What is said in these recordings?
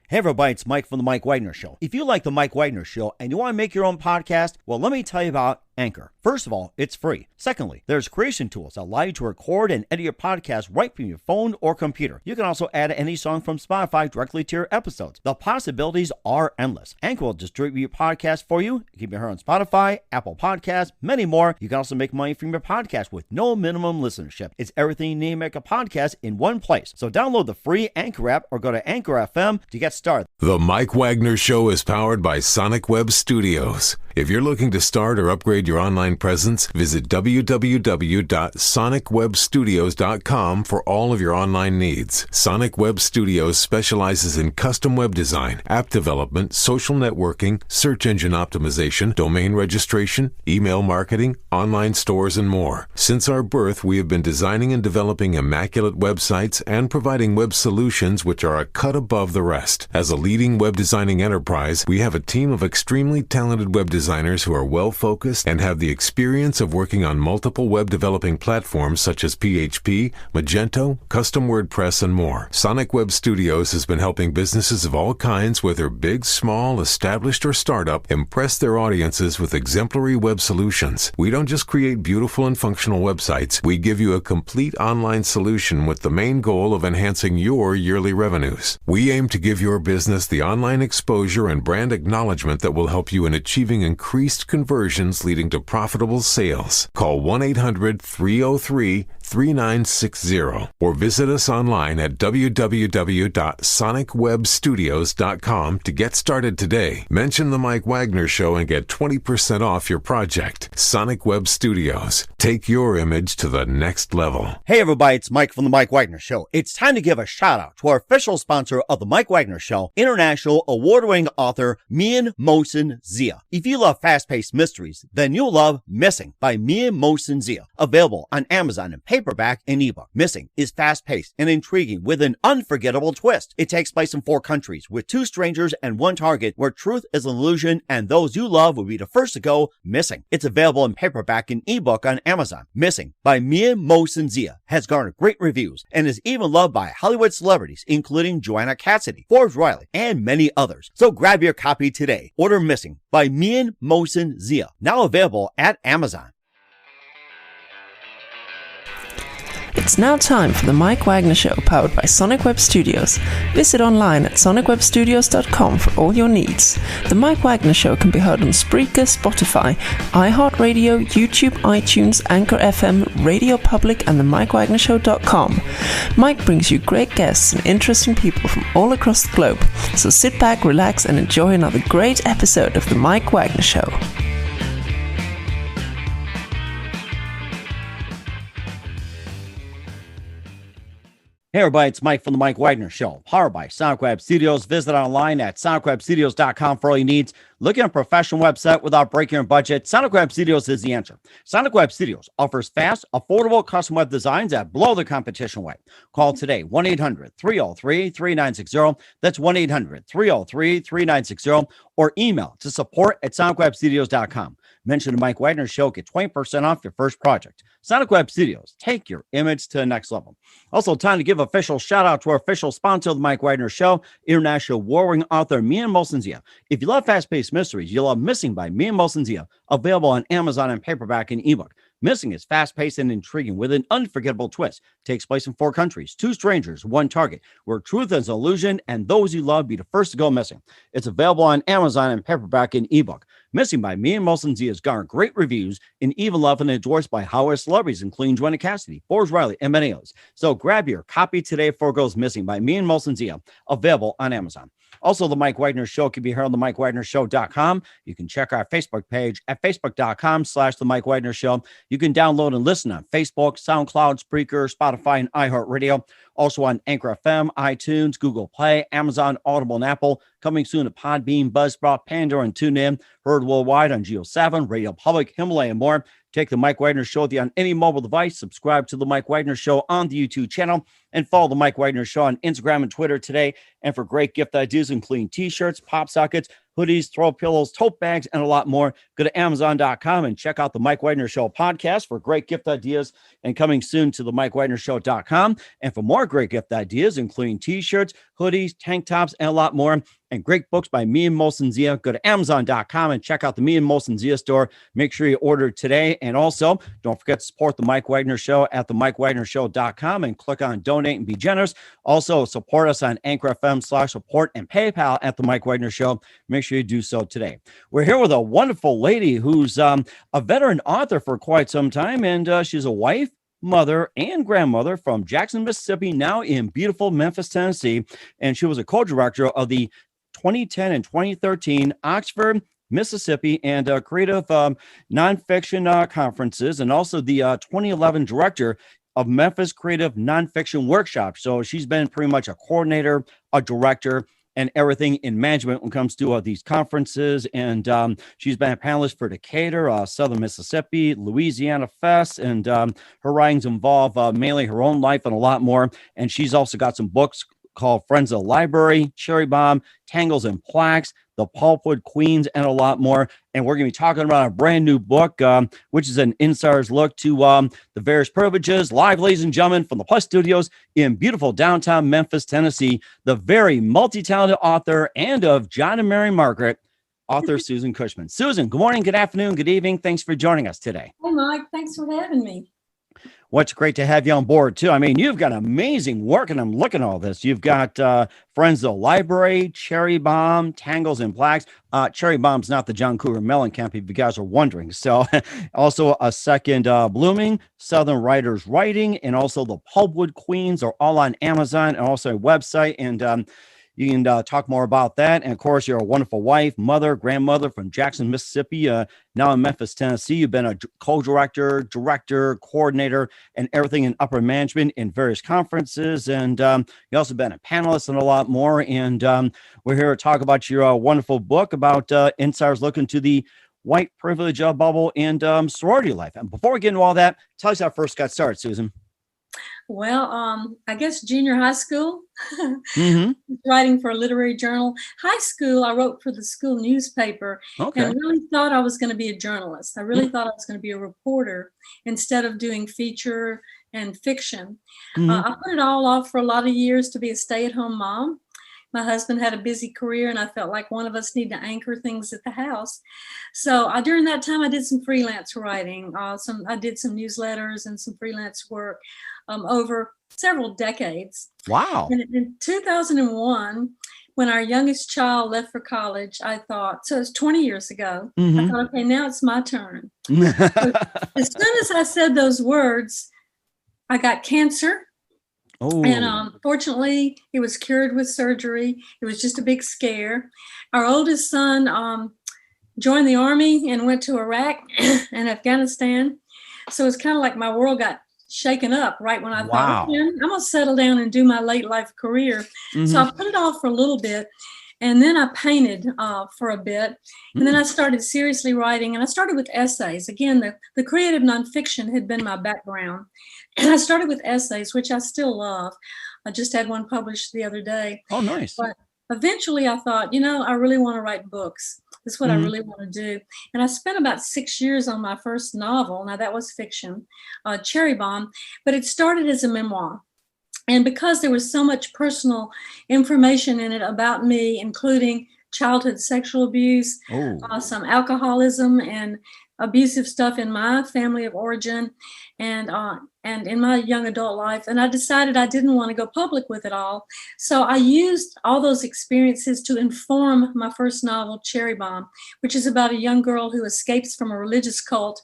Hey everybody, it's Mike from The Mike Wagner Show. If you like The Mike Wagner Show and you want to make your own podcast, well, let me tell you about Anchor. First of all, it's free. Secondly, there's creation tools that allow you to record and edit your podcast right from your phone or computer. You can also add any song from Spotify directly to your episodes. The possibilities are endless. Anchor will distribute your podcast for you. You can be heard on Spotify, Apple Podcasts, many more. You can also make money from your podcast with no minimum listenership. It's everything you need to make a podcast in one place. So download the free Anchor app or go to Anchor FM to get started. The Mike Wagner Show is powered by Sonic Web Studios. If you're looking to start or upgrade your online presence, visit www.sonicwebstudios.com for all of your online needs. Sonic Web Studios specializes in custom web design, app development, social networking, search engine optimization, domain registration, email marketing, online stores, and more. Since our birth, we have been designing and developing immaculate websites and providing web solutions which are a cut above the rest. As a leading web designing enterprise, we have a team of extremely talented web designers who are well-focused and have the experience of working on multiple web developing platforms such as PHP, Magento, custom WordPress, and more. Sonic Web Studios has been helping businesses of all kinds, whether big, small, established, or startup, impress their audiences with exemplary web solutions. We don't just create beautiful and functional websites. We give you a complete online solution with the main goal of enhancing your yearly revenues. We aim to give your business the online exposure and brand acknowledgement that will help you in achieving increased conversions leading to profitable sales. Call 1-800-303-3960 or visit us online at www.sonicwebstudios.com to get started today. Mention the Mike Wagner Show and get 20% off your project. Sonic Web Studios. Take your image to the next level. Hey everybody, it's Mike from The Mike Wagner Show. It's time to give a shout out to our official sponsor of The Mike Wagner Show, international award-winning author Mian Mohsen Zia. If you love fast-paced mysteries, then you'll love Missing by Mian Mohsen Zia. Available on Amazon in paperback and ebook. Missing is fast-paced and intriguing with an unforgettable twist. It takes place in 4 countries with 2 strangers and 1 target where truth is an illusion and those you love will be the first to go missing. It's available in paperback and ebook on Amazon. Missing by Mian Mohsen Zia has garnered great reviews and is even loved by Hollywood celebrities including Joanna Cassidy, Forbes Riley, and many others. So grab your copy today. Order Missing by Mian Mohsen Zia, now available at Amazon. It's now time for the Mike Wagner Show, powered by Sonic Web Studios. Visit online at sonicwebstudios.com for all your needs. The Mike Wagner Show can be heard on Spreaker, Spotify, iHeartRadio, YouTube, iTunes, Anchor FM, Radio Public, and themikewagnershow.com. Mike brings you great guests and interesting people from all across the globe. So sit back, relax, and enjoy another great episode of the Mike Wagner Show. Hey everybody, it's Mike from The Mike Wagner Show, powered by Sonic Web Studios. Visit online at sonicwebstudios.com for all your needs. Looking at a professional website without breaking your budget? Sonic Web Studios is the answer. Sonic Web Studios offers fast, affordable custom web designs that blow the competition away. Call today, 1-800-303-3960. That's 1-800-303-3960. Or email to support@sonicwebstudios.com. Mention the Mike Wagner Show, get 20% off your first project. Sonic Web Studios, take your image to the next level. Also, time to give official shout out to our official sponsor of the Mike Wagner Show, international award-winning author Mian Mohsen Zia. If you love fast-paced mysteries, you'll love Missing by Mian Mohsen Zia, available on Amazon in paperback and ebook. Missing is fast-paced and intriguing with an unforgettable twist. Takes place in 4 countries, 2 strangers, 1 target, where truth is an illusion and those you love be the first to go missing. It's available on Amazon in paperback and ebook. Missing by Mian Mohsen Zia has garnered great reviews and even loved and endorsed by Hollywood celebrities including Joanna Cassidy, Forbes Riley, and many others. So grab your copy today before it goes missing by Mian Mohsen Zia, available on Amazon. Also, the Mike Wagner Show can be heard on themikewagnershow.com. You can check our Facebook page at facebook.com/The Mike Wagner Show. You can download and listen on Facebook, SoundCloud, Spreaker, Spotify, and iHeartRadio. Also on Anchor FM, iTunes, Google Play, Amazon, Audible, and Apple. Coming soon to Podbean, Buzzsprout, Pandora, and TuneIn. Heard worldwide on Geo 7, Radio Public, Himalaya, and more. Take the Mike Wagner Show with you on any mobile device. Subscribe to the Mike Wagner Show on the YouTube channel and follow the Mike Wagner Show on Instagram and Twitter today. And for great gift ideas, including t-shirts, pop sockets, hoodies, throw pillows, tote bags, and a lot more, go to Amazon.com and check out the Mike Wagner Show podcast for great gift ideas. And coming soon to the MikeWagnerShow.com. And for more great gift ideas, including t-shirts, hoodies, tank tops, and a lot more. And great books by me and Molson Zia. Go to Amazon.com and check out the Me and Molson Zia store. Make sure you order today. And also, don't forget to support the Mike Wagner Show at themikewagnershow.com and click on donate and be generous. Also, support us on Anchor FM/support and PayPal at the Mike Wagner Show. Make sure you do so today. We're here with a wonderful lady who's a veteran author for quite some time, and she's a wife, mother, and grandmother from Jackson, Mississippi, now in beautiful Memphis, Tennessee. And she was a co-director of the 2010 and 2013 Oxford, Mississippi, and creative nonfiction conferences, and also the 2011 director of Memphis Creative Nonfiction Workshop. So she's been pretty much a coordinator, a director, and everything in management when it comes to these conferences. And she's been a panelist for Decatur, Southern Mississippi, Louisiana Fest, and her writings involve mainly her own life and a lot more. And she's also got some books called Friends of the Library, Cherry Bomb, Tangles and Plaques, The Pulpwood Queens, and a lot more. And we're going to be talking about a brand new book, which is an insider's look to the various privileges. Live, ladies and gentlemen, from the Plus Studios in beautiful downtown Memphis, Tennessee, the very multi-talented author and of John and Mary Margaret, author Susan Cushman. Susan, good morning, good afternoon, good evening. Thanks for joining us today. Hey, Mike. Thanks for having me. What's great to have you on board, too. I mean, you've got amazing work, and I'm looking at all this. You've got Friends of the Library, Cherry Bomb, Tangles and Plaques. Cherry Bomb's not the John Cougar Mellencamp, if you guys are wondering. So also a second blooming, Southern Writers Writing, and also the Pulpwood Queens are all on Amazon and also a website. And you can talk more about that. And of course, you're a wonderful wife, mother, grandmother from Jackson, Mississippi, now in Memphis, Tennessee. You've been a co-director, director, coordinator, and everything in upper management in various conferences. And you've also been a panelist and a lot more. And we're here to talk about your wonderful book about insiders looking to the white privilege bubble and sorority life. And before we get into all that, tell us how it first got started, Susan. Well, I guess junior high school, Mm-hmm. writing for a literary journal. High school, I wrote for the school newspaper Okay. and really thought I was going to be a journalist. I really thought I was going to be a reporter instead of doing feature and fiction. Mhm. I put it all off for a lot of years to be a stay-at-home mom. My husband had a busy career, and I felt like one of us needed to anchor things at the house. So during that time, I did some freelance writing. I did some newsletters and some freelance work over several decades. Wow. And in 2001, when our youngest child left for college, I thought, so it's 20 years ago, I Mhm. thought, okay, now it's my turn. As soon as I said those words, I got cancer. Oh. And fortunately, it was cured with surgery. It was just a big scare. Our oldest son joined the Army and went to Iraq and Afghanistan. So it's kind of like my world got shaken up right when I Wow. thought, okay, I'm going to settle down and do my late life career. Mhm. So I put it off for a little bit. And then I painted for a bit. And then I started seriously writing. And I started with essays. Again, the creative nonfiction had been my background. And I started with essays, which I still love. I just had one published the other day. Oh, nice. But eventually I thought, I really want to write books. That's what I really want to do. And I spent about 6 years on my first novel. Now that was fiction, Cherry Bomb, but it started as a memoir. And because there was so much personal information in it about me, including childhood sexual abuse, some alcoholism and abusive stuff in my family of origin and in my young adult life. And I decided I didn't want to go public with it all. So I used all those experiences to inform my first novel, Cherry Bomb, which is about a young girl who escapes from a religious cult,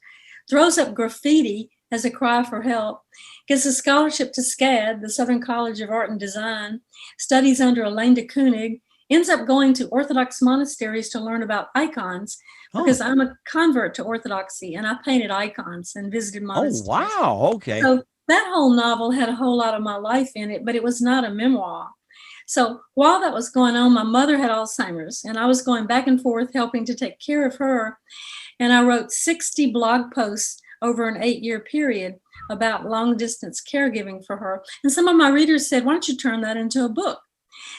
throws up graffiti as a cry for help, gets a scholarship to SCAD, the Southern College of Art and Design, studies under Elaine de Koenig, ends up going to Orthodox monasteries to learn about icons because I'm a convert to Orthodoxy and I painted icons and visited monasteries. Oh, wow. Okay. So that whole novel had a whole lot of my life in it, but it was not a memoir. So while that was going on, my mother had Alzheimer's and I was going back and forth helping to take care of her. And I wrote 60 blog posts over an 8-year period about long distance caregiving for her. And some of my readers said, why don't you turn that into a book?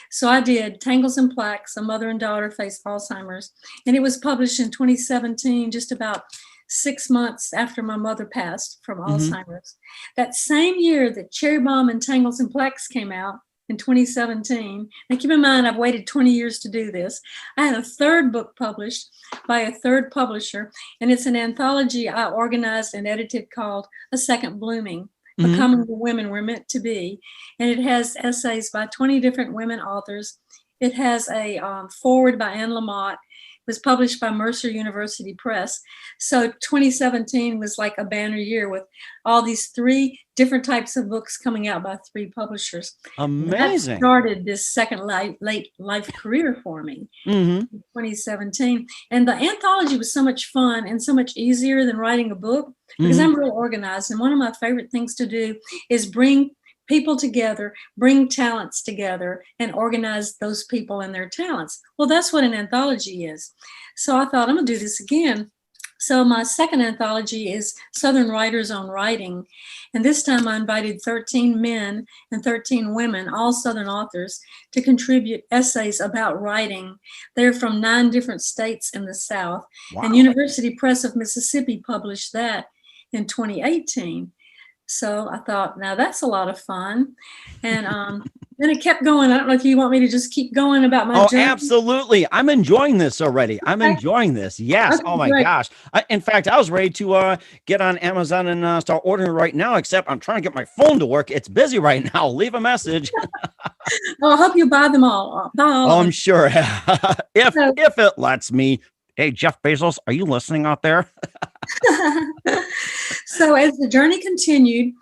So I did Tangles and Plaques, a mother and daughter face Alzheimer's. And it was published in 2017, just about 6 months after my mother passed from Alzheimer's. That same year that Cherry Bomb and Tangles and Plaques came out, in 2017. And keep in mind, I've waited 20 years to do this. I had a third book published by a third publisher, and it's an anthology I organized and edited called A Second Blooming, Becoming the Women We're Meant to Be. And it has essays by 20 different women authors. It has a foreword by Anne Lamott. It was published by Mercer University Press. So 2017 was like a banner year with all these 3 different types of books coming out by 3 publishers. Amazing. That started this second late life career for me in 2017. And the anthology was so much fun and so much easier than writing a book because I'm real organized. And one of my favorite things to do is bring people together, bring talents together, and organize those people and their talents. Well, that's what an anthology is. So I thought, I'm going to do this again. So my second anthology is Southern Writers on Writing. And this time I invited 13 men and 13 women, all Southern authors, to contribute essays about writing. They're from 9 different states in the South. Wow. And University Press of Mississippi published that in 2018. So I thought, now that's a lot of fun. And then it kept going. I don't know if you want me to just keep going about my journey. Absolutely. I'm enjoying this already. I'm enjoying this. Yes. Okay, oh my great. gosh. In fact, I was ready to get on Amazon and start ordering right now, except I'm trying to get my phone to work. It's busy right now. Leave a message. Well, I hope you buy them all. I'm sure. if it lets me. Hey, Jeff Bezos, are you listening out there? So as the journey continued,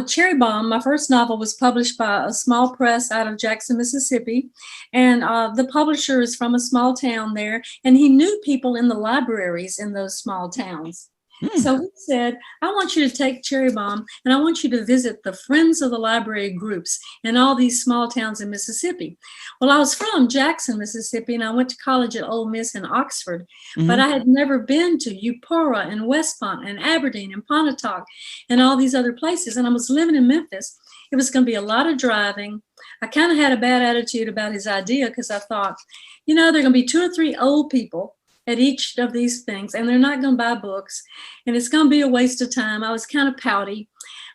Cherry Bomb, my first novel, was published by a small press out of Jackson, Mississippi. And the publisher is from a small town there, and he knew people in the libraries in those small towns. So he said, I want you to take Cherry Bomb and I want you to visit the Friends of the Library groups in all these small towns in Mississippi. Well, I was from Jackson, Mississippi, and I went to college at Ole Miss in Oxford, but I had never been to Eupora and West Point and Aberdeen and Pontotoc and all these other places. And I was living in Memphis. It was going to be a lot of driving. I kind of had a bad attitude about his idea because I thought, you know, there are going to be 2 or 3 old people at each of these things, and they're not going to buy books, and it's going to be a waste of time. I was kind of pouty,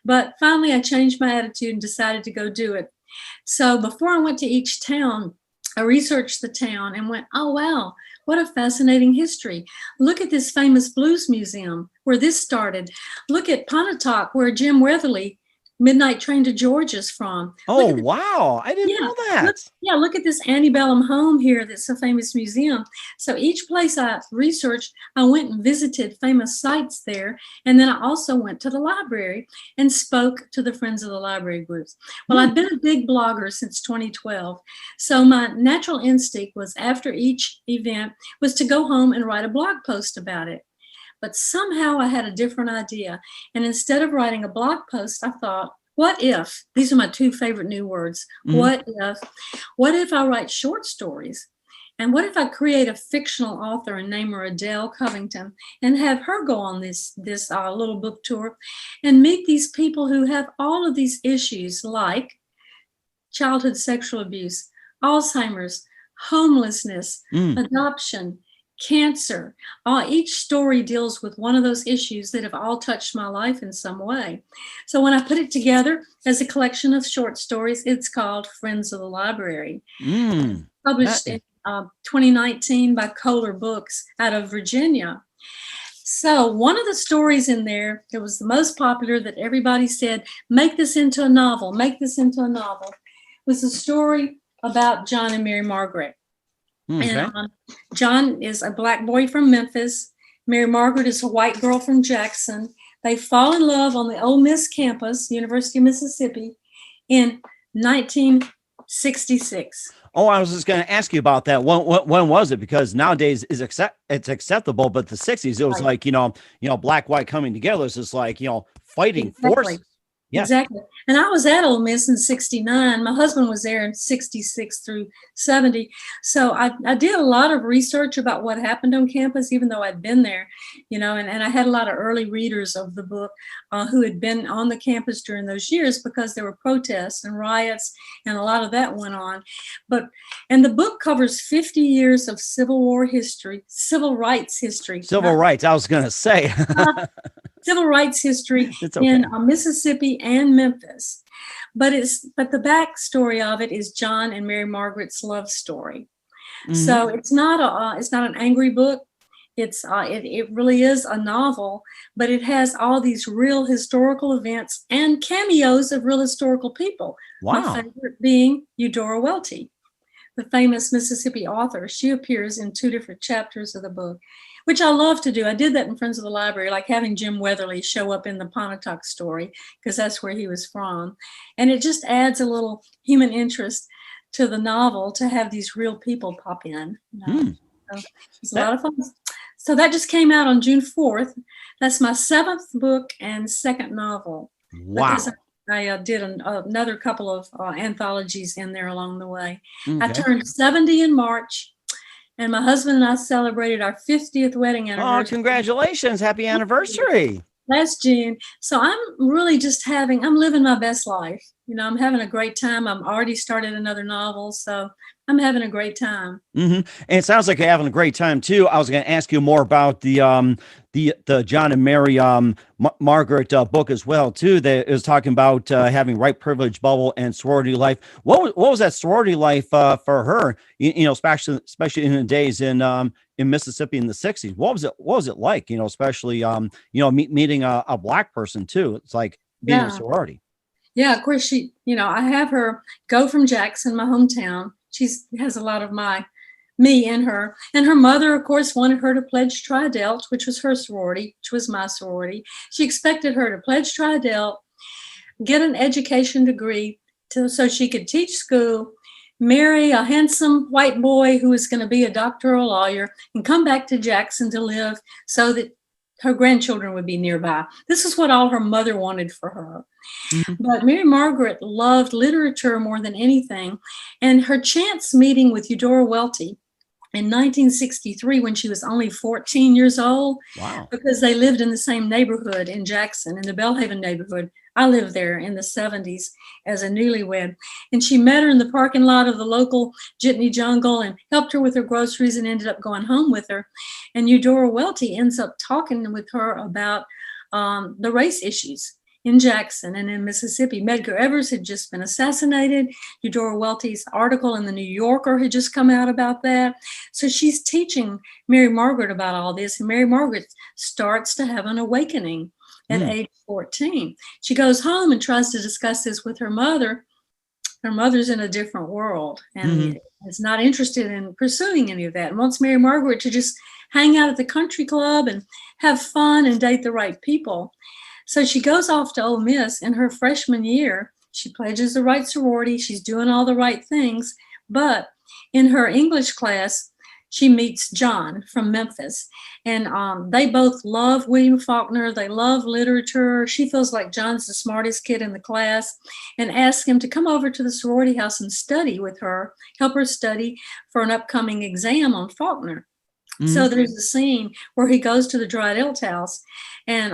but finally I changed my attitude and decided to go do it. So before I went to each town, I researched the town and went, oh, wow, what a fascinating history. Look at this famous blues museum where this started. Look at Pontotoc, where Jim Weatherly, Midnight Train to Georgia's from. Oh, wow. I didn't know that. Look at this antebellum home here that's a famous museum. So each place I researched, I went and visited famous sites there. And then I also went to the library and spoke to the Friends of the Library groups. Well, I've been a big blogger since 2012. So my natural instinct was after each event was to go home and write a blog post about it. But somehow I had a different idea. And instead of writing a blog post, I thought, what if, these are my 2 favorite new words, what if I write short stories? And what if I create a fictional author and name her Adele Covington and have her go on this little book tour and meet these people who have all of these issues like childhood sexual abuse, Alzheimer's, homelessness, adoption, cancer. Each story deals with one of those issues that have all touched my life in some way. So when I put it together as a collection of short stories, it's called Friends of the Library. Published in 2019 by Kohler Books out of Virginia. So one of the stories in there that was the most popular that everybody said, make this into a novel, was a story about John and Mary Margaret. Okay. And John is a Black boy from Memphis. Mary Margaret is a white girl from Jackson. They fall in love on the Ole Miss campus, University of Mississippi, in 1966. Oh, I was just going to ask you about that. When was it? Because nowadays it's acceptable, but the 60s, it was like, black, white coming together. It's just like, fighting forces. Yeah. Exactly. And I was at Ole Miss in 69. My husband was there in 66 through 70. So I did a lot of research about what happened on campus, even though I'd been there, and I had a lot of early readers of the book who had been on the campus during those years because there were protests and riots and a lot of that went on. And the book covers 50 years of Civil rights history. Civil rights, I was going to say. Civil rights history in Mississippi and Memphis. but the backstory of it is John and Mary Margaret's love story. So it's not an angry book. It really is a novel, but it has all these real historical events and cameos of real historical people. Wow. My favorite being Eudora Welty, the famous Mississippi author. She appears in 2 different chapters of the book, which I love to do. I did that in Friends of the Library, like having Jim Weatherly show up in the Pontotoc story, because that's where he was from. And it just adds a little human interest to the novel to have these real people pop in. So it's a lot of fun. So that just came out on June 4th. That's my 7th book and 2nd novel. Wow. Because I did another couple of anthologies in there along the way. Okay. I turned 70 in March, and my husband and I celebrated our 50th wedding Oh, anniversary. congratulations. Happy anniversary. Last June. So I'm really just I'm living my best life. I'm having a great time. I'm already started another novel, so I'm having a great time. And it sounds like you're having a great time too. I was going to ask you more about the John and Mary Margaret book as well too. That is talking about having white privilege bubble and sorority life. What was that sorority life for her? Especially in the days in Mississippi in the 60s. What was it like? Especially meeting a Black person too. It's like being in a sorority. Yeah, of course I have her go from Jackson, my hometown. She has a lot of me in her. And her mother, of course, wanted her to pledge Tri Delt, which was her sorority, which was my sorority. She expected her to pledge Tri Delt, get an education degree so she could teach school, marry a handsome white boy who was going to be a doctor or a lawyer, and come back to Jackson to live so that her grandchildren would be nearby. This is what all her mother wanted for her. But Mary Margaret loved literature more than anything. And her chance meeting with Eudora Welty in 1963, when she was only 14 years old, wow, because they lived in the same neighborhood in Jackson, in the Belhaven neighborhood. I lived there in the 70s as a newlywed. And she met her in the parking lot of the local Jitney Jungle and helped her with her groceries and ended up going home with her. And Eudora Welty ends up talking with her about the race issues in Jackson and in Mississippi. Medgar Evers had just been assassinated. Eudora Welty's article in the New Yorker had just come out about that. So she's teaching Mary Margaret about all this. And Mary Margaret starts to have an awakening at age 14. She goes home and tries to discuss this with her mother. Her mother's in a different world and is not interested in pursuing any of that, and wants Mary Margaret to just hang out at the country club and have fun and date the right people. So she goes off to Ole Miss in her freshman year. She pledges the right sorority. She's doing all the right things. But in her English class, she meets John from Memphis. And they both love William Faulkner. They love literature. She feels like John's the smartest kid in the class, and asks him to come over to the sorority house and study with her, help her study for an upcoming exam on Faulkner. So there's a scene where he goes to the Dry Delt house and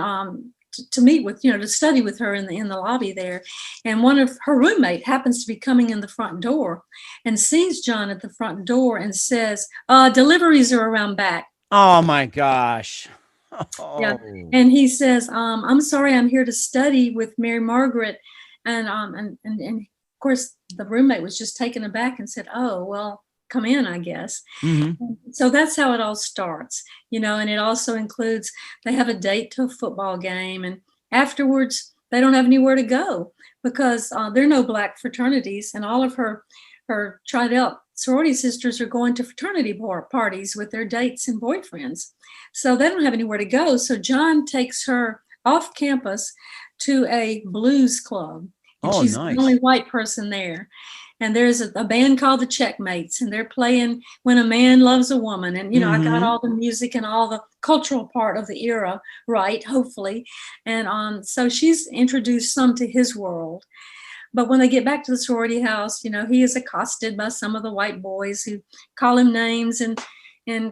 to meet with, to study with her in the lobby there. And one of her roommate happens to be coming in the front door and sees John at the front door and says, deliveries are around back. Oh my gosh. Oh. Yeah. And he says, I'm sorry, I'm here to study with Mary Margaret. And of course the roommate was just taken aback and said, oh, well, come in, I guess. So that's how it all starts, and it also includes, they have a date to a football game, and afterwards they don't have anywhere to go because there are no Black fraternities, and all of her Tri Delt sorority sisters are going to fraternity parties with their dates and boyfriends. So they don't have anywhere to go. So John takes her off campus to a blues club. And she's nice. The only white person there. And there's a band called the Checkmates, and they're playing When a Man Loves a Woman. And, I got all the music and all the cultural part of the era right, hopefully. And so she's introduced some to his world. But when they get back to the sorority house, he is accosted by some of the white boys who call him names and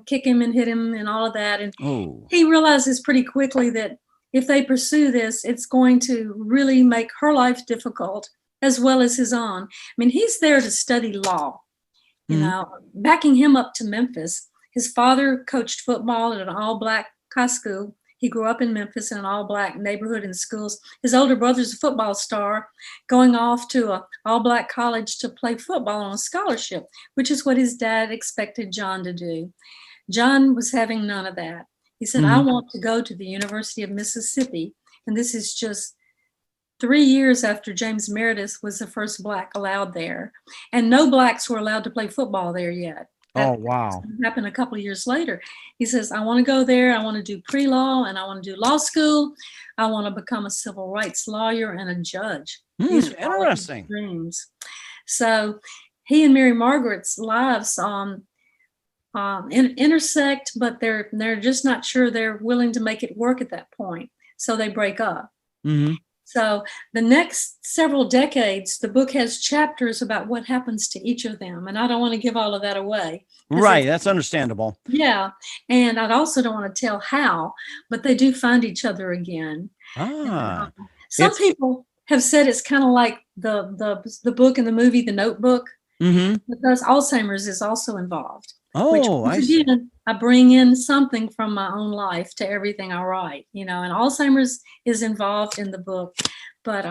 kick him and hit him and all of that. And he realizes pretty quickly that if they pursue this, it's going to really make her life difficult, as well as his own. I mean, he's there to study law, backing him up to Memphis. His father coached football at an all-Black high school He grew up in Memphis in an all-black neighborhood and schools. His older brother's a football star, going off to an all-black college to play football on a scholarship, which is what his dad expected John to do. John was having none of that. He said, I want to go to the University of Mississippi. And this is just 3 years after James Meredith was the first Black allowed there. And no Blacks were allowed to play football there yet. Oh, wow. Happened a couple of years later. He says, I want to go there. I want to do pre-law and I want to do law school. I want to become a civil rights lawyer and a judge. These were all his Interesting. dreams. So he and Mary Margaret's lives intersect, but they're just not sure they're willing to make it work at that point. So they break up. So the next several decades, the book has chapters about what happens to each of them. And I don't want to give all of that away. Right. That's understandable. Yeah. And I also don't want to tell how, but they do find each other again. Some people have said it's kind of like the book and the movie, The Notebook, because Alzheimer's is also involved. I see. Again, I bring in something from my own life to everything I write, and Alzheimer's is involved in the book, but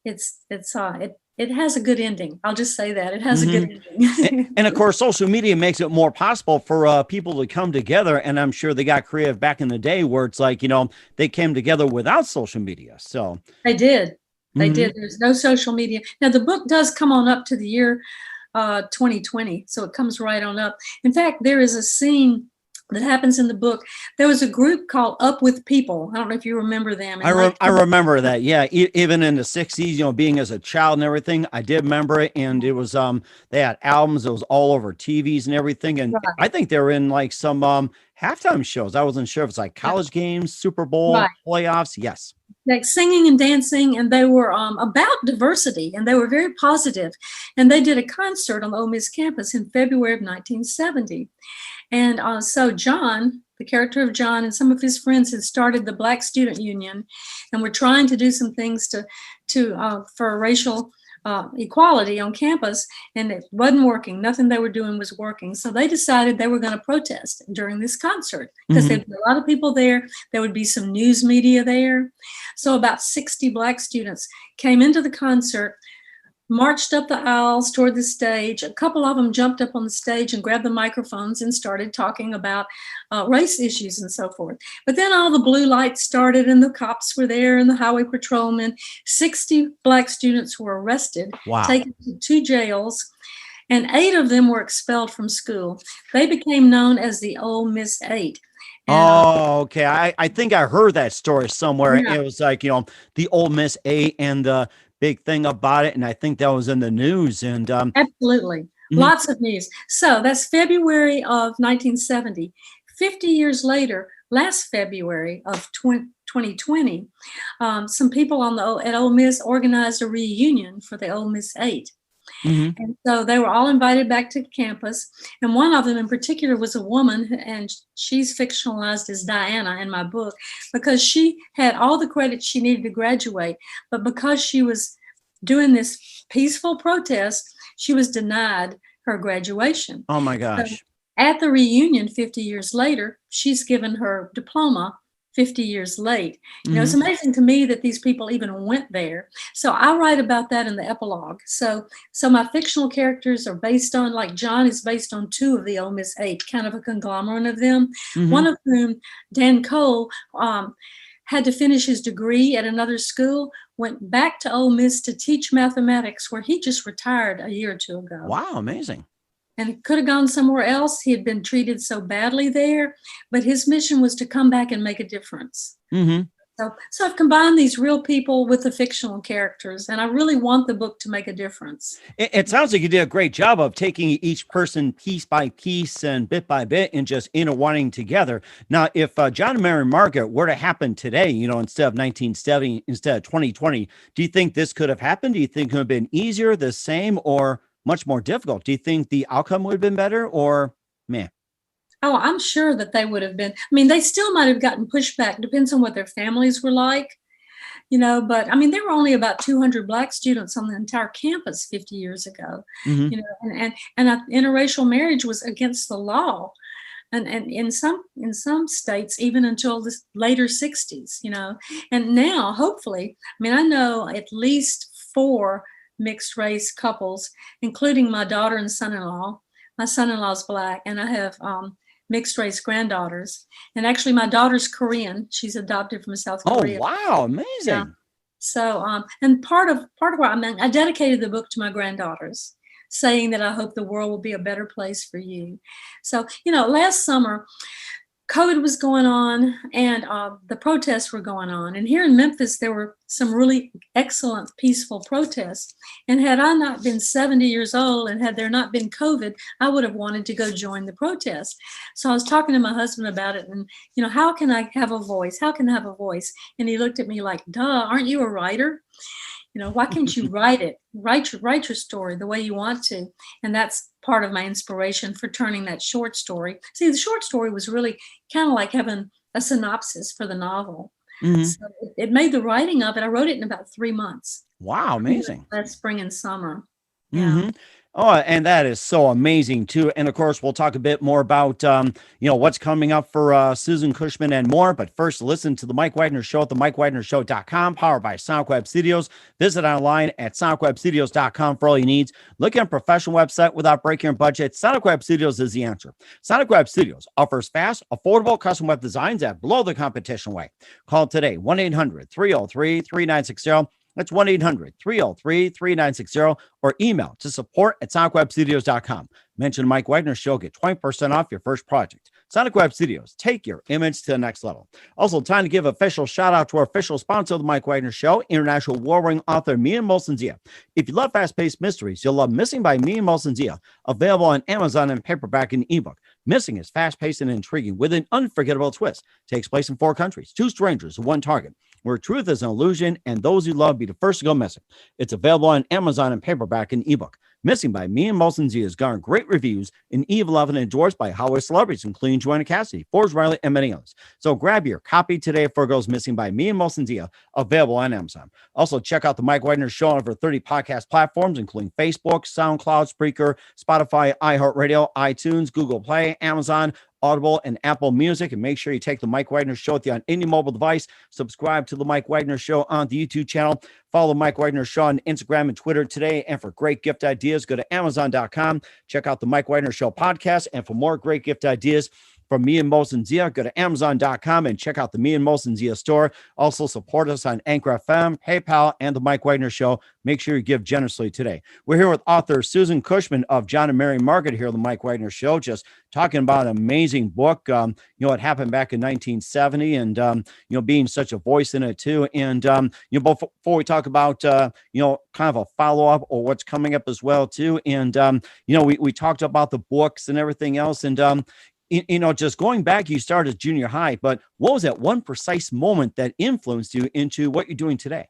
it has a good ending. I'll just say that it has a good ending. And of course, social media makes it more possible for people to come together. And I'm sure they got creative back in the day where it's like, they came together without social media. So they did. They did. There's no social media. Now the book does come on up to the year 2020. So it comes right on up. In fact, there is a scene that happens in the book. There was a group called Up With People. I don't know if you remember them. I remember that. Yeah. Even in the 60s, being as a child and everything, I did remember it. And it was, they had albums. It was all over TVs and everything. And I think they were in like some halftime shows. I wasn't sure if it's like college games, Super Bowl, playoffs. Yes. Like singing and dancing, and they were about diversity, and they were very positive. And they did a concert on the Ole Miss campus in February of 1970. And so John, the character of John, and some of his friends had started the Black Student Union, and were trying to do some things for racial equality on campus, and it wasn't working. Nothing they were doing was working. So they decided they were going to protest during this concert because there'd be a lot of people there. There would be some news media there. So about 60 Black students came into the concert, marched up the aisles toward the stage. A couple of them jumped up on the stage and grabbed the microphones and started talking about race issues and so forth. But then all the blue lights started and the cops were there and the highway patrolmen. 60 Black students were arrested, taken to 2 jails, and 8 of them were expelled from school. They became known as the Ole Miss 8. Okay. I think I heard that story somewhere. Yeah. It was like, the Ole Miss 8 and the big thing about it. And I think that was in the news. And absolutely. Lots of news. So that's February of 1970. 50 years later, last February of 2020, some people at Ole Miss organized a reunion for the Ole Miss 8. And so they were all invited back to campus. And one of them in particular was a woman, and she's fictionalized as Diana in my book, because she had all the credit she needed to graduate. But because she was doing this peaceful protest, she was denied her graduation. Oh my gosh. So at the reunion 50 years later, she's given her diploma 50 years late. It's amazing to me that these people even went there. So I write about that in the epilogue. So my fictional characters are based on, like John is based on 2 of the Ole Miss 8, kind of a conglomerate of them. One of whom, Dan Cole, had to finish his degree at another school, went back to Ole Miss to teach mathematics, where he just retired a year or 2 ago. Wow, amazing. And could have gone somewhere else. He had been treated so badly there, but his mission was to come back and make a difference. So I've combined these real people with the fictional characters, and I really want the book to make a difference. It sounds like you did a great job of taking each person piece by piece and bit by bit and just intertwining together. Now, if John and Mary Margaret were to happen today, instead of 1970, instead of 2020, do you think this could have happened? Do you think it would have been easier, the same, or much more difficult? Do you think the outcome would have been better, or man? Oh, I'm sure that they would have been. I mean, they still might have gotten pushback. Depends on what their families were like, but I mean, there were only about 200 Black students on the entire campus 50 years ago, and interracial marriage was against the law. and in some states even until the later 60s, and now hopefully, I know at least 4 mixed race couples, including my daughter and son-in-law. My son-in-law's Black, and I have mixed race granddaughters. And actually, my daughter's Korean. She's adopted from South Korea. Oh, wow. Amazing. Yeah. So, and part of what I dedicated the book to my granddaughters, saying that I hope the world will be a better place for you. So, last summer, COVID was going on, and the protests were going on. And here in Memphis, there were some really excellent, peaceful protests. And had I not been 70 years old and had there not been COVID, I would have wanted to go join the protest. So I was talking to my husband about it, and, how can I have a voice? How can I have a voice? And he looked at me like, duh, aren't you a writer? Why can't you write it? Write your story the way you want to. And that's part of my inspiration for turning that short story. See, the short story was really kind of like having a synopsis for the novel. Mm-hmm. So it made the writing of it. I wrote it in about 3 months. Wow, amazing. Last spring and summer. Mm-hmm. Yeah. Oh, and that is so amazing too. And of course, we'll talk a bit more about, what's coming up for Susan Cushman and more. But first, listen to the Mike Wagner Show at themikewagnershow.com, powered by Sonic Web Studios. Visit online at sonicwebstudios.com for all your needs. Look at a professional website without breaking your budget. Sonic Web Studios is the answer. Sonic Web Studios offers fast, affordable custom web designs that blow the competition away. Call today, 1-800-303-3960. That's 1-800-303-3960, or email to support@sonicwebstudios.com. Mention Mike Wagner Show, get 20% off your first project. Sonic Web Studios, take your image to the next level. Also, time to give official shout out to our official sponsor of the Mike Wagner Show, international war-ring author Mia Molson-Zia. If you love fast-paced mysteries, you'll love Missing by Mia Molson-Zia, available on Amazon in paperback and ebook. Missing is fast-paced and intriguing with an unforgettable twist. Takes place in 4 countries, 2 strangers, 1 target, where truth is an illusion and those you love be the first to go missing. It's available on Amazon in paperback and ebook. Missing by Mia Molson-Zia has garnered great reviews and even endorsed by Hollywood celebrities, including Joanna Cassidy, Forbes Riley, and many others. So grab your copy today for Girls Missing by Mia Molson-Zia, available on Amazon. Also, check out the Mike Wagner Show on over 30 podcast platforms, including Facebook, SoundCloud, Spreaker, Spotify, iHeartRadio, iTunes, Google Play, Amazon, Audible, and Apple Music. And make sure you take the Mike Wagner Show with you on any mobile device. Subscribe to the Mike Wagner Show on the YouTube channel. Follow Mike Wagner Show on Instagram and Twitter today. And for great gift ideas, go to Amazon.com. Check out the Mike Wagner Show podcast. And for more great gift ideas from me and Molson-Zia, go to Amazon.com and check out the Me and Molson-Zia store. Also support us on Anchor FM, PayPal, and the Mike Wagner Show. Make sure you give generously today. We're here with author Susan Cushman of John and Mary Margaret here on the Mike Wagner Show, just talking about an amazing book. It happened back in 1970 and, being such a voice in it too. And, before we talk about, kind of a follow-up or what's coming up as well too. And, we talked about the books and everything else. And, just going back, you started junior high, but what was that one precise moment that influenced you into what you're doing today?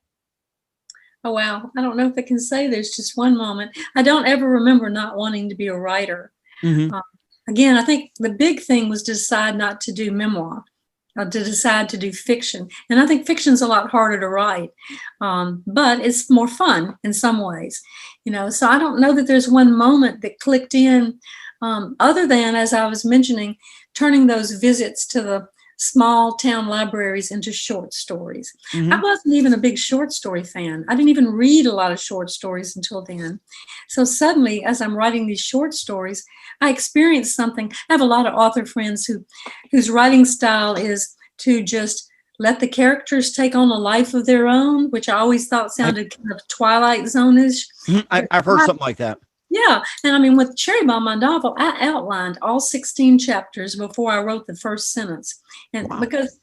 Oh, wow. I don't know if I can say there's just one moment. I don't ever remember not wanting to be a writer. Mm-hmm. Again, I think the big thing was to decide not to do memoir, to decide to do fiction. And I think fiction's a lot harder to write, but it's more fun in some ways. So I don't know that there's one moment that clicked in, other than, as I was mentioning, turning those visits to the small town libraries into short stories. Mm-hmm. I wasn't even a big short story fan. I didn't even read a lot of short stories until then. So suddenly, as I'm writing these short stories, I experienced something. I have a lot of author friends whose writing style is to just let the characters take on a life of their own, which I always thought sounded kind of Twilight Zone-ish. I've heard something like that. Yeah. And with Cherry Bomb, my novel, I outlined all 16 chapters before I wrote the first sentence. And wow. Because,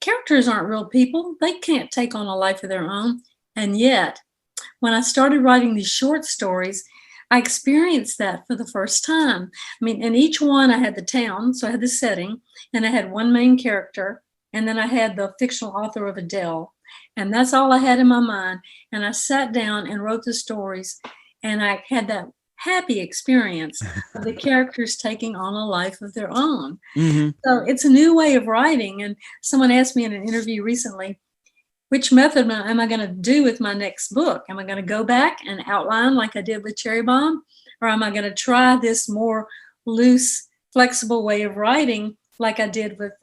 characters aren't real people. They can't take on a life of their own. And yet, when I started writing these short stories, I experienced that for the first time. In each one, I had the town, so I had the setting, and I had one main character, and then I had the fictional author of Adele. And that's all I had in my mind. And I sat down and wrote the stories. And I had that happy experience of the characters taking on a life of their own. Mm-hmm. So it's a new way of writing. And someone asked me in an interview recently, which method am I going to do with my next book? Am I going to go back and outline like I did with Cherry Bomb? Or am I going to try this more loose, flexible way of writing, like I did with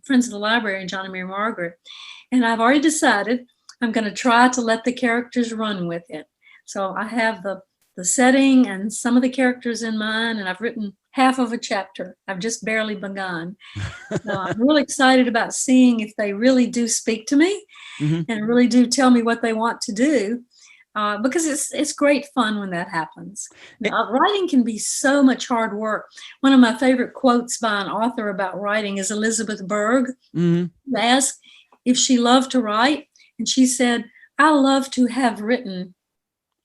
Friends of the Library and John and Mary Margaret. And I've already decided I'm going to try to let the characters run with it. So I have the setting and some of the characters in mind, and I've written half of a chapter. I've just barely begun. So I'm really excited about seeing if they really do speak to me and really do tell me what they want to do. Because it's great fun when that happens. Writing can be so much hard work. One of my favorite quotes by an author about writing is Elizabeth Berg. Asked if she loved to write, and she said, "I love to have written."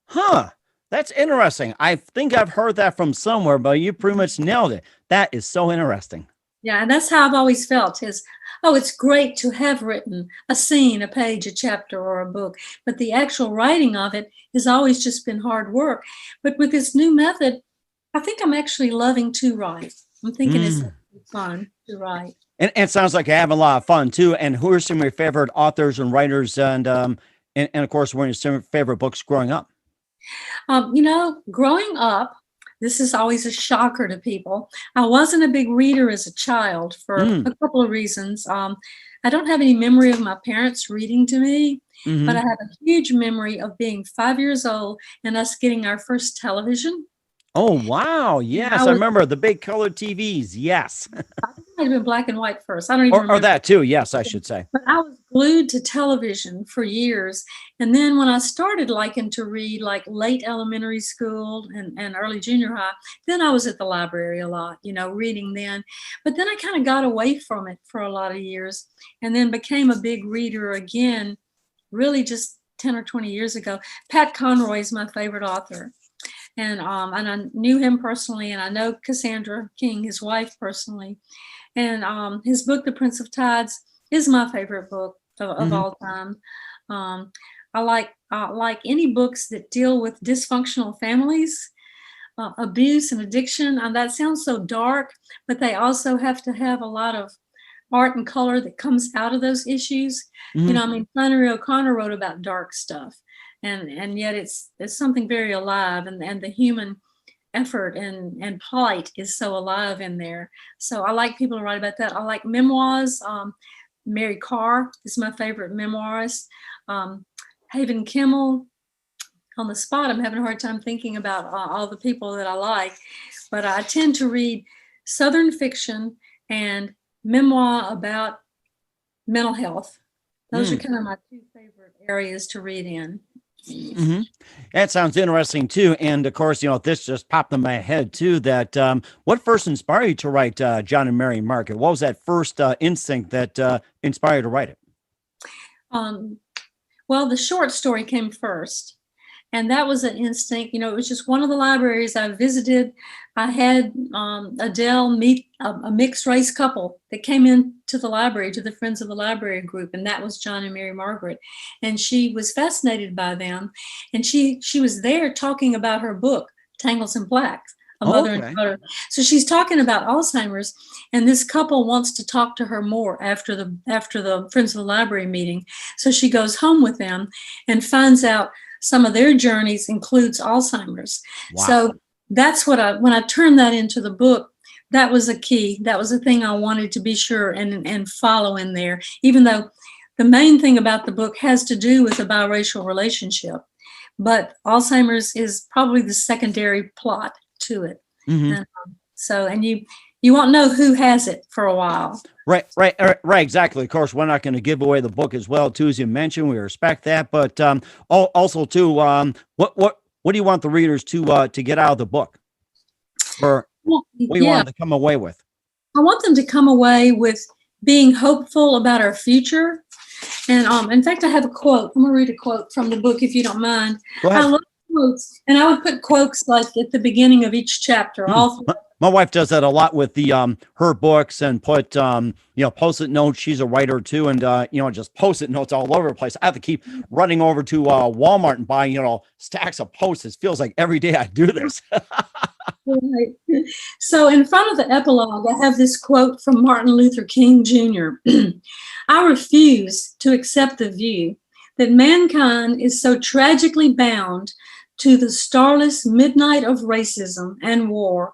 Huh. That's interesting. I think I've heard that from somewhere, but you pretty much nailed it. That is so interesting. Yeah, and that's how I've always felt is, oh, it's great to have written a scene, a page, a chapter, or a book, but the actual writing of it has always just been hard work. But with this new method, I think I'm actually loving to write. I'm thinking it's fun to write. And it sounds like you're having a lot of fun too. And who are some of your favorite authors and writers, and of course, what are some favorite books growing up? Growing up, this is always a shocker to people. I wasn't a big reader as a child for a couple of reasons. I don't have any memory of my parents reading to me, but I have a huge memory of being 5 years old and us getting our first television. Oh, wow. Yes, I remember the big colored TVs. Yes. It might have been black and white first. I don't even remember. Or that too. Yes, I should say. But I was glued to television for years. And then when I started liking to read, like late elementary school and early junior high, then I was at the library a lot, reading then. But then I kind of got away from it for a lot of years and then became a big reader again, really just 10 or 20 years ago. Pat Conroy is my favorite author. And I knew him personally, and I know Cassandra King, his wife, personally. And his book, The Prince of Tides, is my favorite book of all time. I like any books that deal with dysfunctional families, abuse and addiction. And that sounds so dark, but they also have to have a lot of art and color that comes out of those issues. Flannery O'Connor wrote about dark stuff. And yet it's something very alive, and the human effort and plight is so alive in there. So I like people to write about that. I like memoirs. Mary Carr is my favorite memoirist. Haven Kimmel. On the spot, I'm having a hard time thinking about all the people that I like, but I tend to read Southern fiction and memoir about mental health. Those are kind of my two favorite areas to read in. That sounds interesting too. And of course, this just popped in my head too, that what first inspired you to write John and Mary Margaret? What was that first instinct that inspired you to write it? Well, the short story came first. And that was an instinct. It was just one of the libraries I visited. I had Adele meet a mixed race couple that came into the library, to the Friends of the Library group, and that was John and Mary Margaret. And she was fascinated by them. And she was there talking about her book, Tangles and Plaques, A Mother and Daughter. So she's talking about Alzheimer's, and this couple wants to talk to her more after the Friends of the Library meeting. So she goes home with them and finds out some of their journeys includes Alzheimer's. Wow. So that's when I turned that into the book, that was a key. That was a thing I wanted to be sure and follow in there, even though the main thing about the book has to do with a biracial relationship. But Alzheimer's is probably the secondary plot to it. And you won't know who has it for a while. Right, exactly. Of course, we're not going to give away the book as well, too, as you mentioned. We respect that, but also, too, what do you want the readers to get out of the book? Or what do you want them to come away with? I want them to come away with being hopeful about our future. And in fact, I have a quote. I'm going to read a quote from the book, if you don't mind. Go ahead. I love quotes, and I would put quotes like at the beginning of each chapter. My wife does that a lot with the her books, and put post-it notes. She's a writer too, and just post-it notes all over the place. I have to keep running over to Walmart and buying stacks of post-its. Feels like every day I do this. Right. So in front of the epilogue, I have this quote from Martin Luther King Jr. I refuse to accept the view that mankind is so tragically bound to the starless midnight of racism and war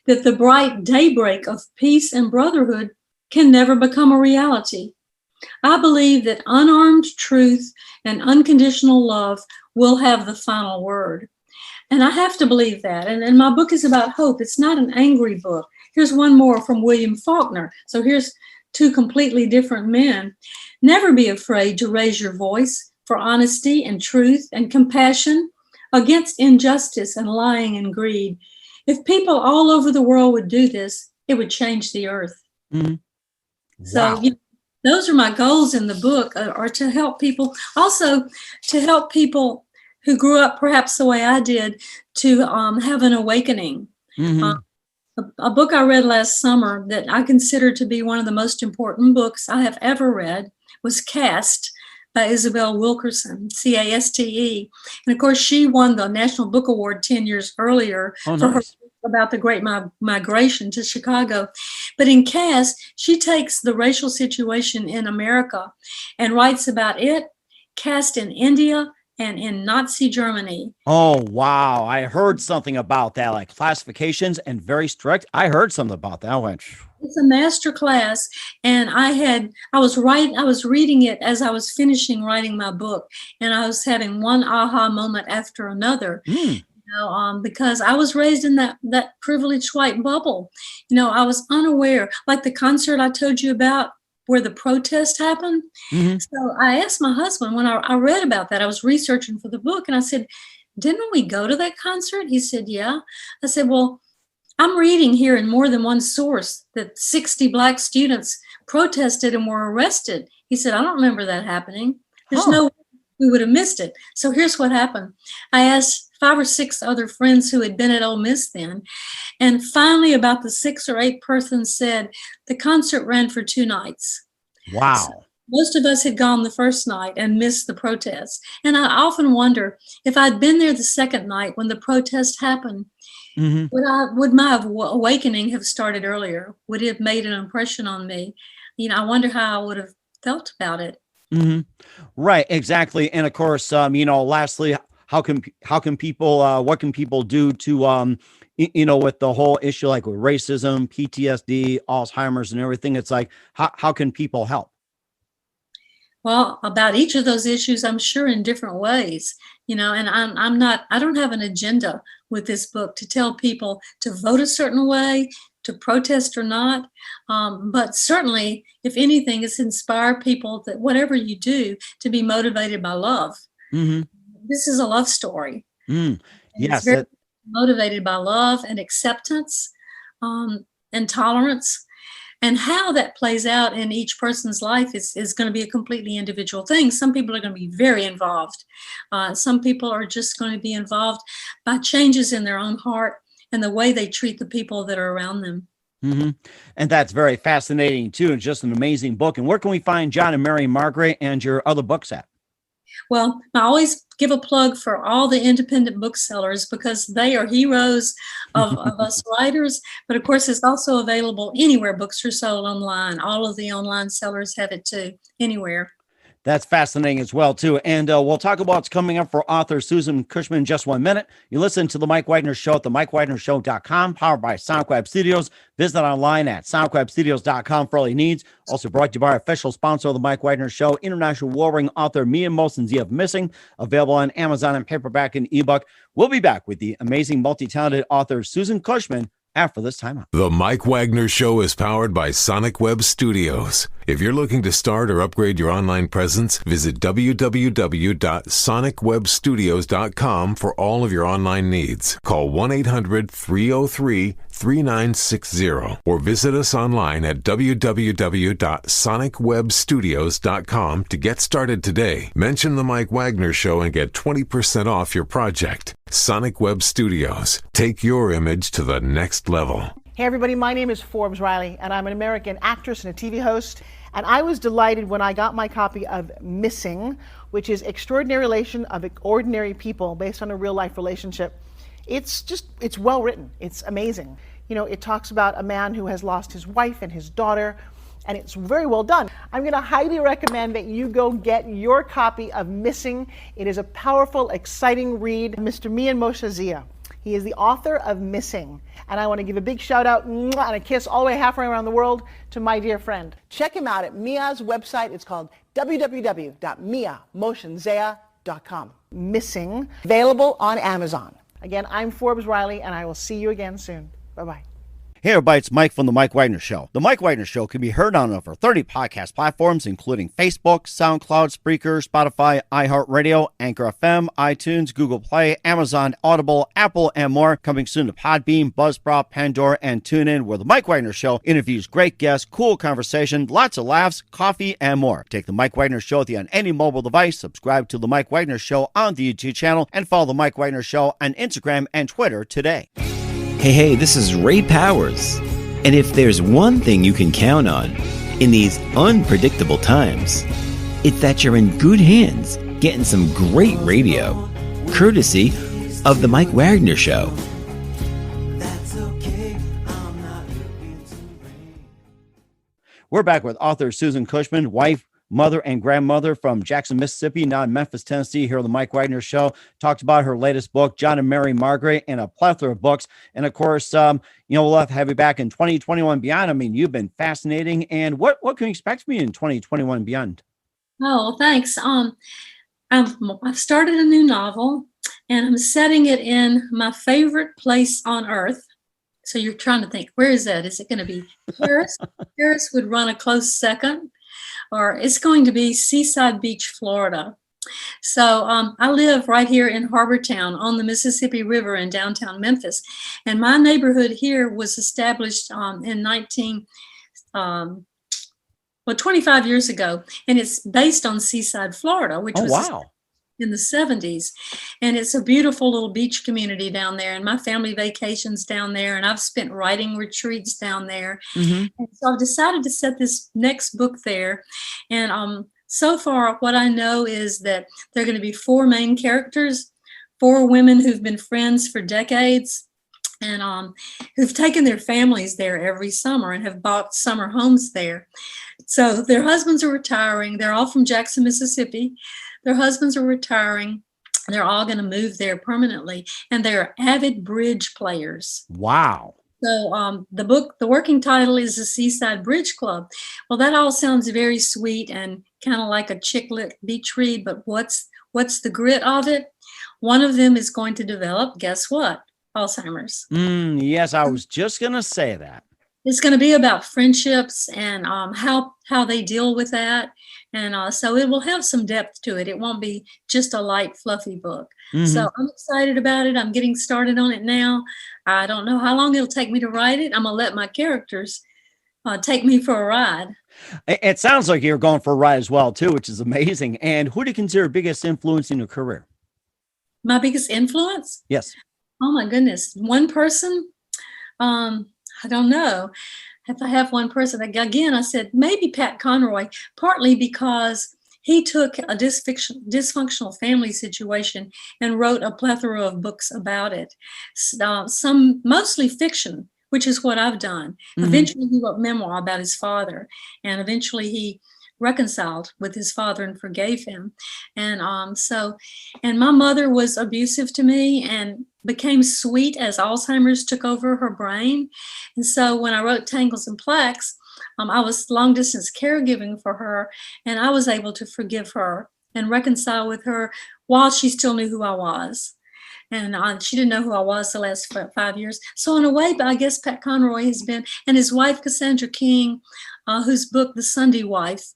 that the bright daybreak of peace and brotherhood can never become a reality. I believe that unarmed truth and unconditional love will have the final word. And I have to believe that. And my book is about hope. It's not an angry book. Here's one more from William Faulkner. So here's two completely different men. Never be afraid to raise your voice for honesty and truth and compassion against injustice and lying and greed. If people all over the world would do this, it would change the earth. Mm-hmm. So those are my goals in the book, are to help people, also to help people who grew up perhaps the way I did, to have an awakening. Mm-hmm. A book I read last summer that I consider to be one of the most important books I have ever read was Caste by Isabel Wilkerson, Caste. And of course, she won the National Book Award 10 years earlier for her book about the Great Migration to Chicago. But in Caste, she takes the racial situation in America and writes about it, caste in India, and in Nazi Germany. Oh, wow. I heard something about that, like classifications and very strict. I heard something about that one. It's a master class, and I was reading it as I was finishing writing my book, and I was having one aha moment after another. Because I was raised in that privileged white bubble. I was unaware, like the concert I told you about where the protest happened. Mm-hmm. So I asked my husband when I read about that, I was researching for the book, and I said, didn't we go to that concert? He said, yeah. I said, well, I'm reading here in more than one source that 60 Black students protested and were arrested. He said, I don't remember that happening. There's no way we would have missed it. So here's what happened. I asked 5 or 6 other friends who had been at Ole Miss then. And finally, about the 6 or 8 persons said the concert ran for 2 nights. Wow. So most of us had gone the first night and missed the protest. And I often wonder if I'd been there the second night when the protest happened, mm-hmm. would my awakening have started earlier? Would it have made an impression on me? I wonder how I would have felt about it. Mm-hmm. Right, exactly. And of course, lastly, how can people, what can people do to, with the whole issue, like with racism, PTSD, Alzheimer's and everything? It's like, how can people help? Well, about each of those issues, I'm sure in different ways, and I don't have an agenda with this book to tell people to vote a certain way, to protest or not. But certainly, if anything, it's inspire people that whatever you do, to be motivated by love. Mm-hmm. This is a love story. Yes. It's very motivated by love and acceptance, and tolerance. And how that plays out in each person's life is going to be a completely individual thing. Some people are going to be very involved. Some people are just going to be involved by changes in their own heart and the way they treat the people that are around them. Mm-hmm. And that's very fascinating, too. It's just an amazing book. And where can we find John and Mary Margaret and your other books at? Well, I always give a plug for all the independent booksellers because they are heroes of us writers. But of course, it's also available anywhere books are sold online. All of the online sellers have it too, anywhere. That's fascinating as well, too. And we'll talk about what's coming up for author Susan Cushman in just 1 minute. You listen to The Mike Wagner Show at themikewagnershow.com, powered by Sonic Web Studios. Visit online at sonicwebstudios.com for all your needs. Also brought to you by our official sponsor of The Mike Wagner Show, international war-ring author Mia Molson's of Missing, available on Amazon and paperback and ebook. We'll be back with the amazing multi-talented author Susan Cushman after this timeout. The Mike Wagner Show is powered by Sonic Web Studios. If you're looking to start or upgrade your online presence, visit www.sonicwebstudios.com for all of your online needs. Call 1-800-303-3960 or visit us online at www.sonicwebstudios.com to get started today. Mention The Mike Wagner Show and get 20% off your project. Sonic Web Studios. Take your image to the next level. Hey everybody, my name is Forbes Riley and I'm an American actress and a TV host. And I was delighted when I got my copy of Missing, which is Extraordinary Relation of Ordinary People based on a real life relationship. It's well written. It's amazing. It talks about a man who has lost his wife and his daughter, and it's very well done. I'm going to highly recommend that you go get your copy of Missing. It is a powerful, exciting read. Mr. Mian Moshe Zia. He is the author of Missing. And I want to give a big shout out and a kiss all the way halfway around the world to my dear friend. Check him out at Mia's website. It's called www.miamotionzea.com. Missing, available on Amazon. Again, I'm Forbes Riley, and I will see you again soon. Bye-bye. Hey everybody, it's Mike from The Mike Wagner Show. The Mike Wagner Show can be heard on over 30 podcast platforms, including Facebook, SoundCloud, Spreaker, Spotify, iHeartRadio, Anchor FM, iTunes, Google Play, Amazon, Audible, Apple, and more. Coming soon to Podbean, Buzzsprout, Pandora, and TuneIn, where The Mike Wagner Show interviews great guests, cool conversation, lots of laughs, coffee, and more. Take The Mike Wagner Show with you on any mobile device. Subscribe to The Mike Wagner Show on the YouTube channel, and follow The Mike Wagner Show on Instagram and Twitter today. Hey, this is Ray Powers. And if there's one thing you can count on in these unpredictable times, it's that you're in good hands getting some great radio, courtesy of The Mike Wagner Show. We're back with author Susan Cushman, wife, mother, and grandmother from Jackson, Mississippi, now in Memphis, Tennessee, here on The Mike Wagner Show. Talked about her latest book, John and Mary Margaret, and a plethora of books. And of course, we'll have you back in 2021 beyond. I mean, you've been fascinating. And what can you expect from me in 2021 beyond? Oh, thanks. I've started a new novel, and I'm setting it in my favorite place on earth. So you're trying to think, where is that? Is it going to be Paris? Paris would run a close second. Or it's going to be Seaside Beach, Florida. So I live right here in Harbor Town on the Mississippi River in downtown Memphis. And my neighborhood here was established in 25 years ago. And it's based on Seaside, Florida, which was in the 70s. And it's a beautiful little beach community down there. And my family vacations down there. And I've spent writing retreats down there. Mm-hmm. And so I've decided to set this next book there. And so far, what I know is that there are going to be 4 main characters, 4 women who've been friends for decades, and who've taken their families there every summer and have bought summer homes there. So their husbands are retiring. They're all from Jackson, Mississippi. Their husbands are retiring. They're all going to move there permanently, and they're avid bridge players. Wow. So the working title is The Seaside Bridge Club. Well, that all sounds very sweet and kind of like a chick lit beach read, but what's the grit of it? One of them is going to develop, guess what? Alzheimer's. Yes, I was just going to say that. It's going to be about friendships and how they deal with that. And so it will have some depth to it. It won't be just a light, fluffy book. Mm-hmm. So I'm excited about it. I'm getting started on it now. I don't know how long it'll take me to write it. I'm going to let my characters take me for a ride. It sounds like you're going for a ride as well, too, which is amazing. And who do you consider biggest influence in your career? My biggest influence? Yes. Oh, my goodness. One person? I don't know. If I have one person, again, I said maybe Pat Conroy, partly because he took a dysfunctional family situation and wrote a plethora of books about it. Some mostly fiction, which is what I've done. Mm-hmm. Eventually, he wrote a memoir about his father, and eventually he reconciled with his father and forgave him. And and my mother was abusive to me and became sweet as Alzheimer's took over her brain. And so when I wrote Tangles and Plaques, I was long distance caregiving for her, and I was able to forgive her and reconcile with her while she still knew who I was. And she didn't know who I was the last 5 years. So in a way, I guess Pat Conroy has been, and his wife, Cassandra King, whose book, The Sunday Wife,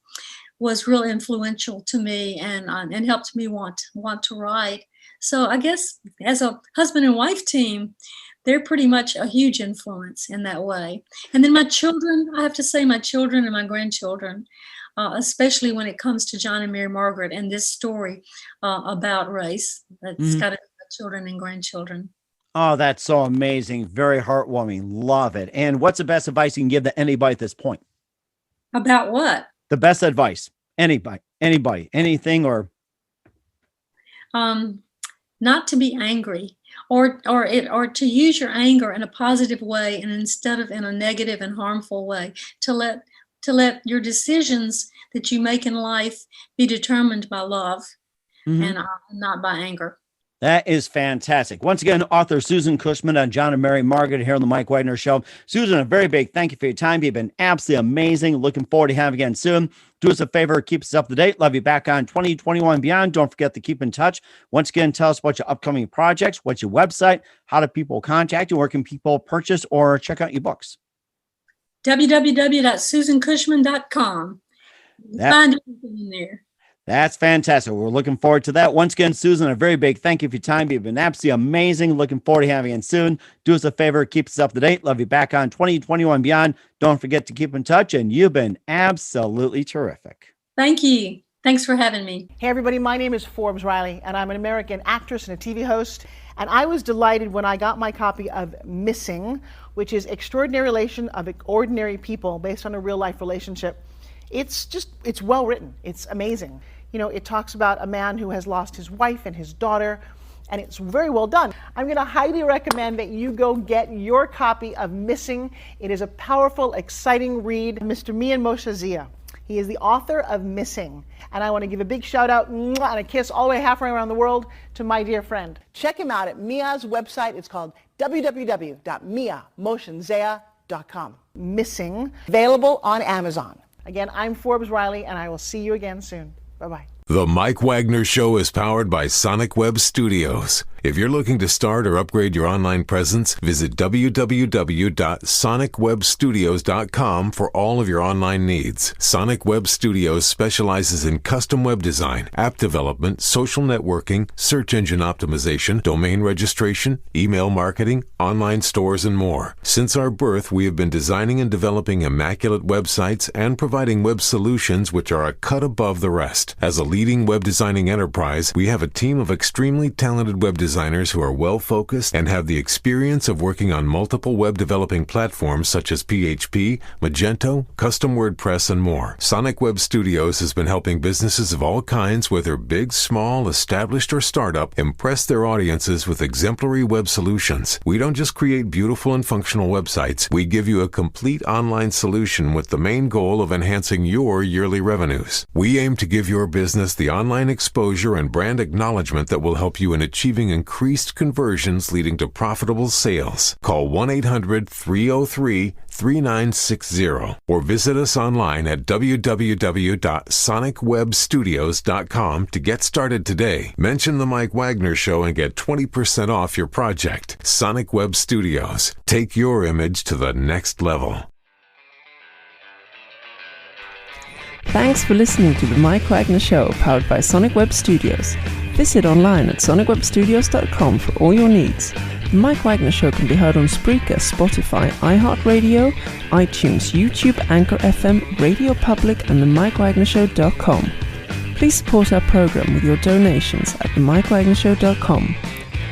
was real influential to me and helped me want to write. So I guess as a husband and wife team, they're pretty much a huge influence in that way. And then my children, I have to say my children and my grandchildren, especially when it comes to John and Mary Margaret and this story about race. That's got to be my children and grandchildren. Oh, that's so amazing. Very heartwarming. Love it. And what's the best advice you can give to anybody at this point? About what? The best advice. Anybody, anything, or? Not to be angry, or to use your anger in a positive way, and instead of in a negative and harmful way, to let your decisions that you make in life be determined by love and not by anger. That is fantastic. Once again, author Susan Cushman and John and Mary Margaret here on the Mike Wagner Show. Susan, a very big thank you for your time. You've been absolutely amazing. Looking forward to having you again soon. Do us a favor, keep us up to date. Love you back on 2021 and beyond. Don't forget to keep in touch. Once again, tell us about your upcoming projects. What's your website? How do people contact you? Where can people purchase or check out your books? www.susancushman.com. Find everything in there. That's fantastic. We're looking forward to that. Once again, Susan, a very big thank you for your time. You've been absolutely amazing. Looking forward to having you soon. Do us a favor, keep us up to date. Love you back on 2021 and beyond. Don't forget to keep in touch, and you've been absolutely terrific. Thank you. Thanks for having me. Hey everybody, my name is Forbes Riley, and I'm an American actress and a TV host. And I was delighted when I got my copy of Missing, which is Extraordinary Relation of Ordinary People based on a real life relationship. It's well written. It's amazing. You know, it talks about a man who has lost his wife and his daughter, and it's very well done. I'm going to highly recommend that you go get your copy of Missing. It is a powerful, exciting read. Mr. Mian Moshe Zia. He is the author of Missing. And I want to give a big shout out and a kiss all the way halfway around the world to my dear friend. Check him out at Mia's website. It's called www.miamoshenzea.com. Missing, available on Amazon. Again, I'm Forbes Riley, and I will see you again soon. Bye-bye. The Mike Wagner Show is powered by Sonic Web Studios. If you're looking to start or upgrade your online presence, visit www.sonicwebstudios.com for all of your online needs. Sonic Web Studios specializes in custom web design, app development, social networking, search engine optimization, domain registration, email marketing, online stores, and more. Since our birth, we have been designing and developing immaculate websites and providing web solutions which are a cut above the rest. As a leading web designing enterprise, we have a team of extremely talented web designers who are well-focused and have the experience of working on multiple web developing platforms such as PHP, Magento, custom WordPress, and more. Sonic Web Studios has been helping businesses of all kinds, whether big, small, established, or startup, impress their audiences with exemplary web solutions. We don't just create beautiful and functional websites. We give you a complete online solution with the main goal of enhancing your yearly revenues. We aim to give your business the online exposure and brand acknowledgement that will help you in achieving increased conversions leading to profitable sales. Call 1-800-303-3960 or visit us online at www.sonicwebstudios.com to get started today. Mention the Mike Wagner Show and get 20% off your project. Sonic Web Studios. Take your image to the next level. Thanks for listening to the Mike Wagner Show, powered by Sonic Web Studios. Visit online at sonicwebstudios.com for all your needs. The Mike Wagner Show can be heard on Spreaker, Spotify, iHeartRadio, iTunes, YouTube, Anchor FM, Radio Public, and themikewagnershow.com. Please support our program with your donations at themikewagnershow.com.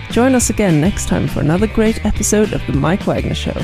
Join us again next time for another great episode of The Mike Wagner Show.